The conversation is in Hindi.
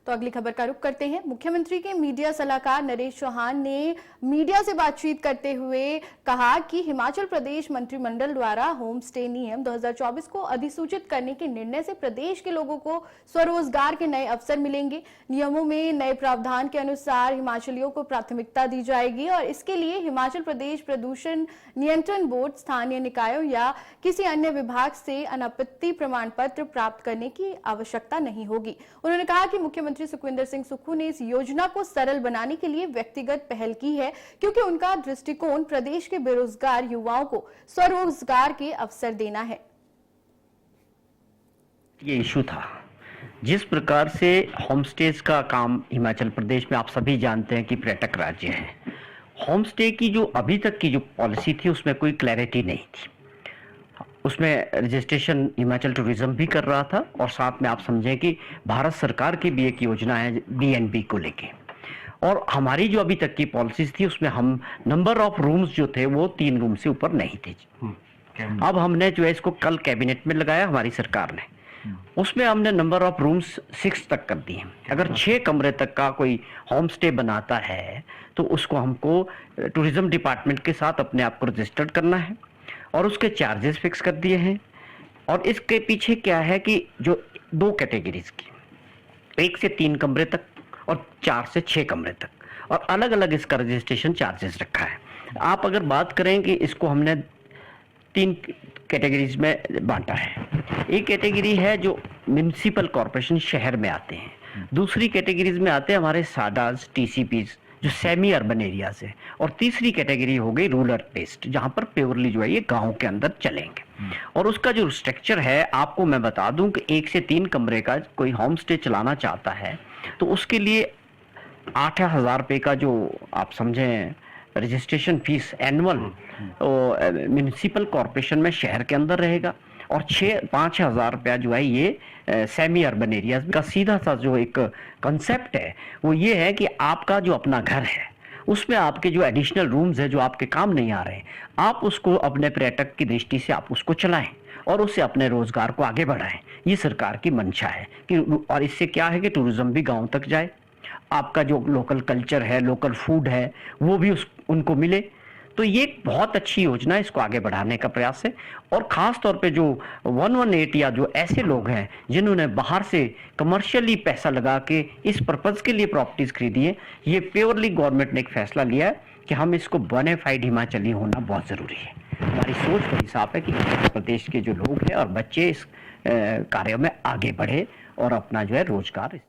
तो अगली खबर का रुख करते हैं। मुख्यमंत्री के मीडिया सलाहकार नरेश चौहान ने मीडिया से बातचीत करते हुए कहा कि हिमाचल प्रदेश मंत्रिमंडल द्वारा होम स्टे नियम 2024 को अधिसूचित करने के निर्णय से प्रदेश के लोगों को स्वरोजगार के नए अवसर मिलेंगे। नियमों में नए प्रावधान के अनुसार हिमाचलियों को प्राथमिकता दी जाएगी और इसके लिए हिमाचल प्रदेश प्रदूषण नियंत्रण बोर्ड, स्थानीय निकायों या किसी अन्य विभाग से अनापत्ति प्रमाण पत्र प्राप्त करने की आवश्यकता नहीं होगी। उन्होंने कहा कि मुख्यमंत्री सुखविंदर सिंह सुक्खू ने इस योजना को सरल बनाने के लिए व्यक्तिगत पहल की है, क्योंकि उनका दृष्टिकोण प्रदेश के बेरोजगार युवाओं को स्वरोजगार के अवसर देना है। ये इशू था जिस प्रकार से होमस्टेज का काम हिमाचल प्रदेश में, आप सभी जानते हैं कि पर्यटक राज्य है। होमस्टे की जो अभी तक की जो पॉलिसी थी उसमें कोई क्लैरिटी नहीं थी। उसमें रजिस्ट्रेशन हिमाचल टूरिज्म भी कर रहा था और साथ में आप समझें कि भारत सरकार की भी एक योजना है DNB को लेके, और हमारी जो अभी तक की पॉलिसीज थी उसमें हम नंबर ऑफ रूम्स जो थे वो 3 रूम से ऊपर नहीं थे। अब हमने जो है इसको कल कैबिनेट में लगाया हमारी सरकार ने, उसमें हमने नंबर ऑफ रूम्स 6 तक कर दिए। अगर 6 कमरे तक का कोई होम स्टे बनाता है तो उसको हमको टूरिज्म डिपार्टमेंट के साथ अपने आप को रजिस्टर्ड करना है और उसके चार्जेस फिक्स कर दिए हैं। और इसके पीछे क्या है कि जो 2 कैटेगरीज की, 1 से 3 कमरे तक और 4 से 6 कमरे तक, और अलग अलग इसका रजिस्ट्रेशन चार्जेस रखा है। आप अगर बात करें कि इसको हमने 3 कैटेगरीज में बांटा है। एक कैटेगरी है जो म्युनिसिपल कॉरपोरेशन शहर में आते हैं, दूसरी कैटेगरीज में आते हैं हमारे साडाज, TCPs जो सेमी अर्बन एरिया से, और तीसरी कैटेगरी हो गई रूरल बेस्ड, जहां पर प्योरली जो है ये गांव के अंदर चलेंगे। और उसका जो स्ट्रक्चर है आपको मैं बता दूं कि 1 से 3 कमरे का कोई होम स्टे चलाना चाहता है तो उसके लिए 8,000 रुपये का जो आप समझें registration fees annual municipal corporation में शहर के अंदर रहेगा, और 5,000 रुपया जो है ये सेमी अर्बन एरियाज का। सीधा सा जो एक कंसेप्ट है वो ये है कि आपका जो अपना घर है उसमें आपके जो एडिशनल रूम्स है जो आपके काम नहीं आ रहे, आप उसको अपने पर्यटक की दृष्टि से आप उसको चलाएं और उससे अपने रोजगार को आगे बढ़ाएं। ये सरकार की मंशा है कि, और इससे क्या है कि टूरिज्म भी गाँव तक जाए, आपका जो लोकल कल्चर है, लोकल फूड है वो भी उनको मिले। तो ये एक बहुत अच्छी योजना है, इसको आगे बढ़ाने का प्रयास है। और ख़ास तौर पे जो 118 या जो ऐसे लोग हैं जिन्होंने बाहर से कमर्शियली पैसा लगा के इस पर्पज़ के लिए प्रॉपर्टीज़ खरीदी है, ये प्योरली गवर्नमेंट ने एक फैसला लिया है कि हम इसको बोनाफाइड हिमाचली होना बहुत ज़रूरी है। हमारी सोच बड़ी साफ है कि उत्तर प्रदेश के जो लोग हैं और बच्चे इस कार्य में आगे बढ़े और अपना जो है रोजगार